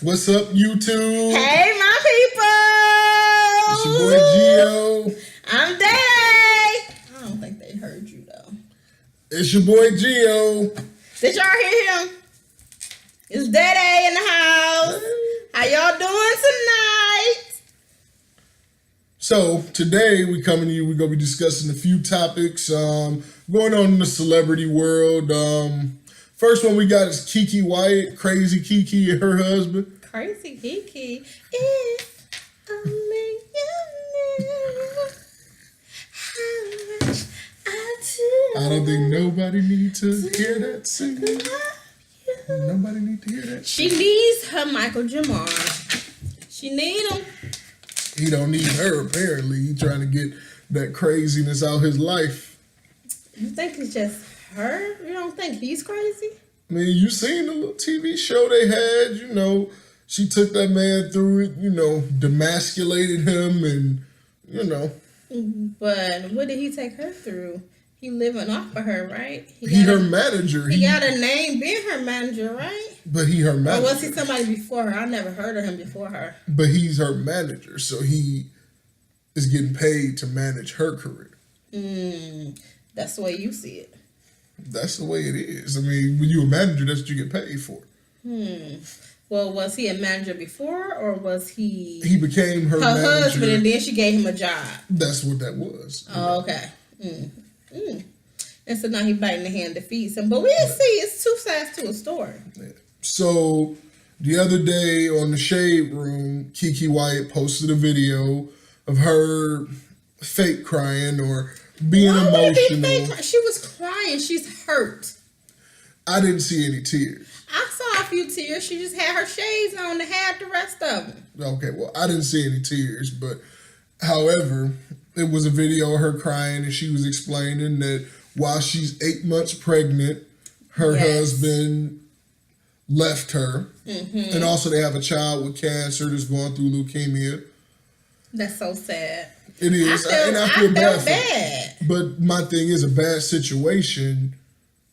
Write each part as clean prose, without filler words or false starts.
What's up, YouTube? Hey, my people! It's your boy Gio. I'm Day. I don't think they heard you though. It's your boy Gio. Did y'all hear him? It's Day in the house. How y'all doing tonight? So today we coming to you. We're gonna be discussing a few topics going on in the celebrity world. First one we got is Keke Wyatt, crazy Keke and her husband. Crazy Keke. If only you knew how much I do. I don't think nobody needs to hear that singing. Nobody need to hear that. She needs her Michael Jamal. She need him. He don't need her, apparently. He trying to get that craziness out his life. You think it's just her? You don't think he's crazy? I mean, you seen the little TV show they had, she took that man through it, demasculated him and, But what did he take her through? He living off of her, right? He her manager. He got a name being her manager, right? But he her manager. Or was he somebody before her? I never heard of him before her. But he's her manager, so he is getting paid to manage her career. That's the way you see it. That's the way it is. I mean, when you're a manager, that's what you get paid for. Well, was he a manager before, or was he... He became her manager. Husband, and then she gave him a job. That's what that was. Oh, okay. And so now he biting the hand that feeds him. But we didn't see, it's two sides to a story. Yeah. So, the other day on the Shade Room, Keke Wyatt posted a video of her fake crying or being emotional. She was crying. She's hurt. I didn't see any tears. I saw a few tears. She just had her shades on to hide the rest of them. Okay, well, I didn't see any tears, but however, it was a video of her crying, and she was explaining that while she's 8 months pregnant, her husband left her. And also they have a child with cancer that's going through leukemia. That's so sad. It is. I feel bad. But my thing is, a bad situation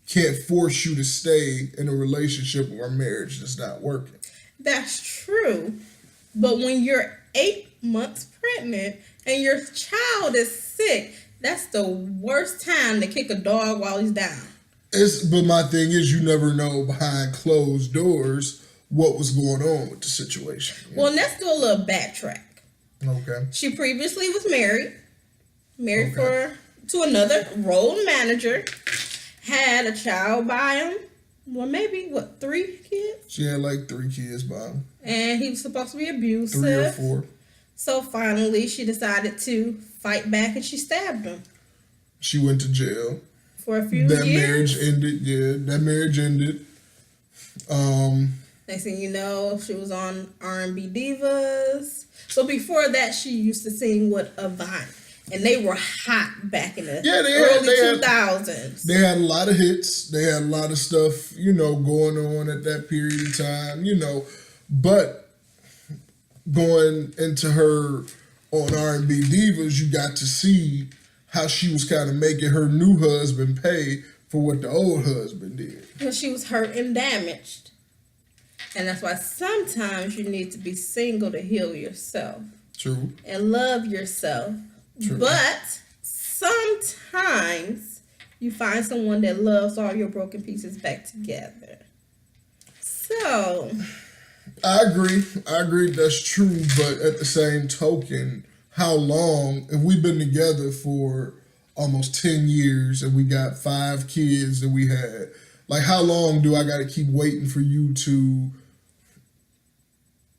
can't force you to stay in a relationship or a marriage that's not working. That's true. But when you're 8 months pregnant and your child is sick, that's the worst time to kick a dog while he's down. But my thing is, you never know behind closed doors what was going on with the situation. Well, let's do a little backtrack. Okay. She previously was married to another road manager, had a child by him. Well, maybe, 3 kids? She had like 3 kids by him. And he was supposed to be abusive. 3 or 4. So finally, she decided to fight back and she stabbed him. She went to jail. For a few years. That marriage ended, that marriage ended. Next thing you know, she was on R&B Divas. So before that, she used to sing with Avant. And they were hot back in the early 2000s. They had a lot of hits. They had a lot of stuff, going on at that period of time, But going into her on R&B Divas, you got to see how she was kind of making her new husband pay for what the old husband did. Because she was hurt and damaged. And that's why sometimes you need to be single to heal yourself. True. And love yourself. True. But sometimes you find someone that loves all your broken pieces back together. So... I agree. That's true. But at the same token, how long, if we've been together for almost 10 years and we got 5 kids that we had, like how long do I got to keep waiting for you to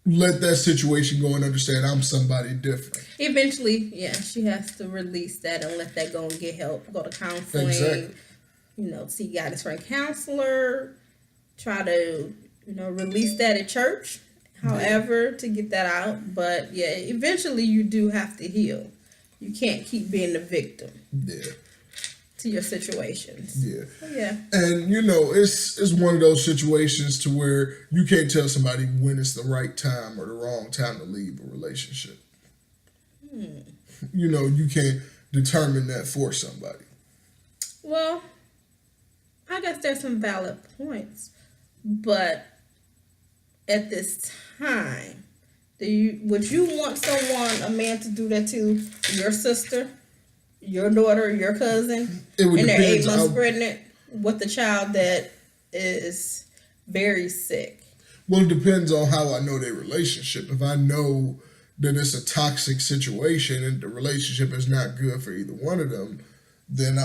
let that situation go and understand I'm somebody different? Eventually, she has to release that and let that go and get help. Go to counseling. Exactly. See guidance from a counselor. Try to, release that at church. However, to get that out. But eventually you do have to heal. You can't keep being the victim. Yeah. To your situations. Yeah. Yeah. And it's one of those situations to where you can't tell somebody when it's the right time or the wrong time to leave a relationship. You can't determine that for somebody. Well, I guess there's some valid points, but at this time, would you want a man to do that to your sister, your daughter, your cousin, It would and they're 8 depend. months pregnant with a child that is very sick? Well, it depends on how I know their relationship. If I know that it's a toxic situation and the relationship is not good for either one of them, then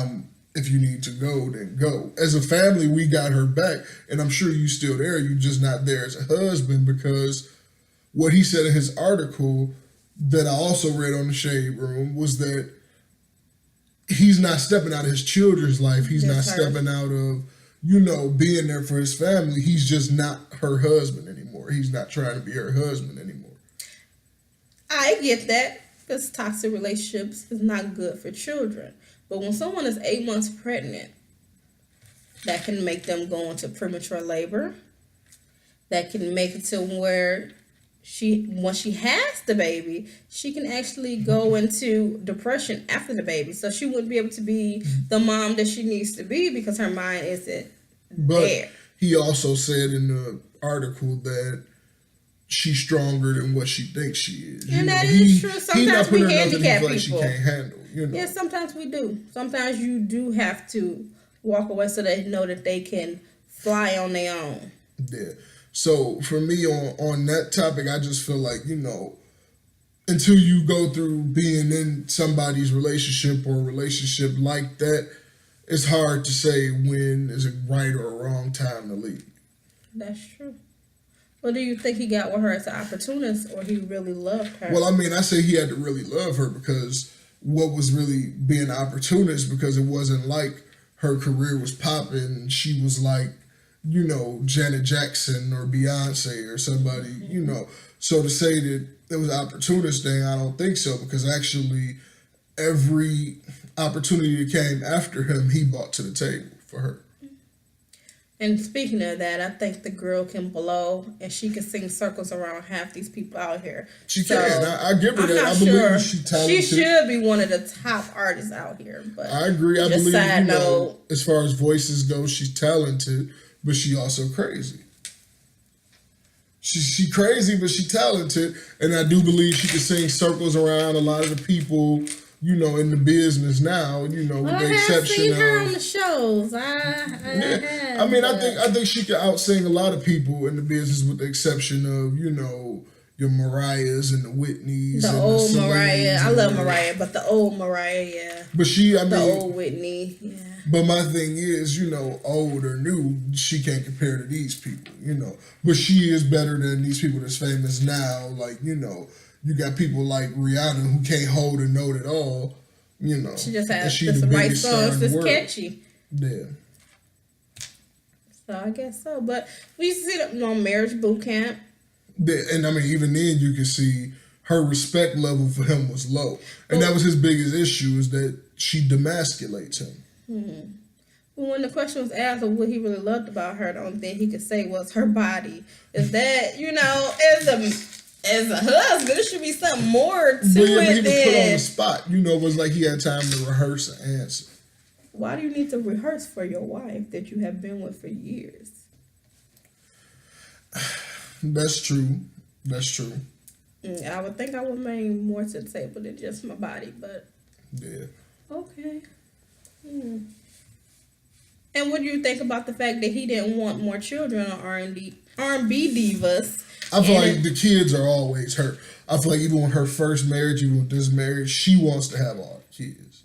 if you need to go, then go. As a family, we got her back, and I'm sure you still there. You're just not there as a husband, because what he said in his article that I also read on the Shade Room was that he's not stepping out of his children's life. He's not stepping out of, being there for his family. He's just not her husband anymore. He's not trying to be her husband anymore. I get that, because toxic relationships is not good for children. But when someone is 8 months pregnant, that can make them go into premature labor. That can make it to where once she has the baby, she can actually go into depression after the baby. So she wouldn't be able to be the mom that she needs to be because her mind isn't there. He also said in the article that she's stronger than what she thinks she is. And that is true. Sometimes we handicap people. Like she can't handle. Yeah, sometimes we do. Sometimes you do have to walk away so they know that they can fly on their own. Yeah. So for me on that topic, I just feel like, until you go through being in somebody's relationship or a relationship like that, it's hard to say when is a right or a wrong time to leave. That's true. Well, do you think he got with her as an opportunist, or he really loved her? Well, I say he had to really love her, because what was really being an opportunist, because it wasn't like her career was popping. She was like, Janet Jackson or Beyonce or somebody, So to say that it was an opportunist thing, I don't think so, because actually every opportunity that came after him, he brought to the table for her. And speaking of that, I think the girl can blow, and she can sing circles around half these people out here. She can. I give her that. I believe she's talented. She should be one of the top artists out here. But I agree. I believe, as far as voices go, she's talented, but she also crazy. She crazy, but she talented, and I do believe she can sing circles around a lot of the people, in the business now, with the exception of. I have seen her on the shows. I think she can outsing a lot of people in the business, with the exception of, your Mariahs and the Whitneys. The and old the Mariah. I love Mariah, but the old Mariah, yeah. But the old Whitney, yeah. But my thing is, old or new, she can't compare to these people, But she is better than these people that's famous now. Like, you got people like Rihanna who can't hold a note at all, She just has the right songs that's catchy. Yeah. So I guess so. But we used to see them on Marriage Boot Camp. Yeah, and even then you can see her respect level for him was low. And that was his biggest issue, is that she demasculates him. Mm-hmm. Well, when the question was asked of what he really loved about her, the only thing he could say was her body. Is that, as a husband, there should be something more to it. But he was put on the spot. It was like he had time to rehearse an answer. Why do you need to rehearse for your wife that you have been with for years? That's true. I would think I would bring more to the table than just my body, but yeah. Okay. And what do you think about the fact that he didn't want more children on R&B divas? I feel like the kids are always her. I feel like even with her first marriage, even with this marriage, she wants to have all the kids.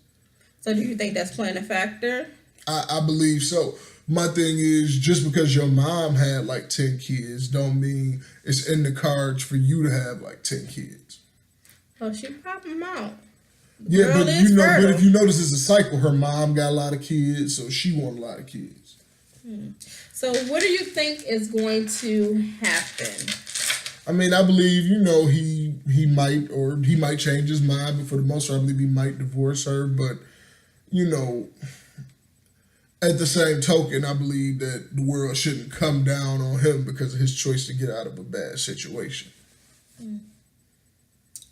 So do you think that's playing a factor? I believe so. My thing is, just because your mom had like 10 kids don't mean it's in the cards for you to have like 10 kids. Oh, she popped them out. Yeah, but if you notice it's a cycle. Her mom got a lot of kids, so she want a lot of kids. So what do you think is going to happen? I believe, he might change his mind, but for the most part, I believe he might divorce her. But, at the same token, I believe that the world shouldn't come down on him because of his choice to get out of a bad situation.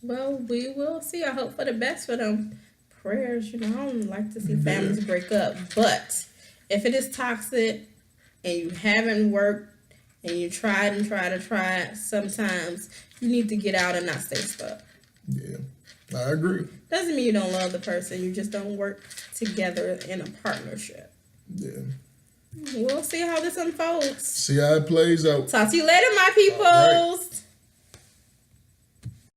Well, we will see. I hope for the best for them. Prayers, I don't like to see families break up. But if it is toxic and you haven't worked and you tried and tried and tried, sometimes you need to get out and not stay stuck. Yeah, I agree. Doesn't mean you don't love the person. You just don't work together in a partnership. Yeah. We'll see how this unfolds. See how it plays out. Talk to you later, my peoples.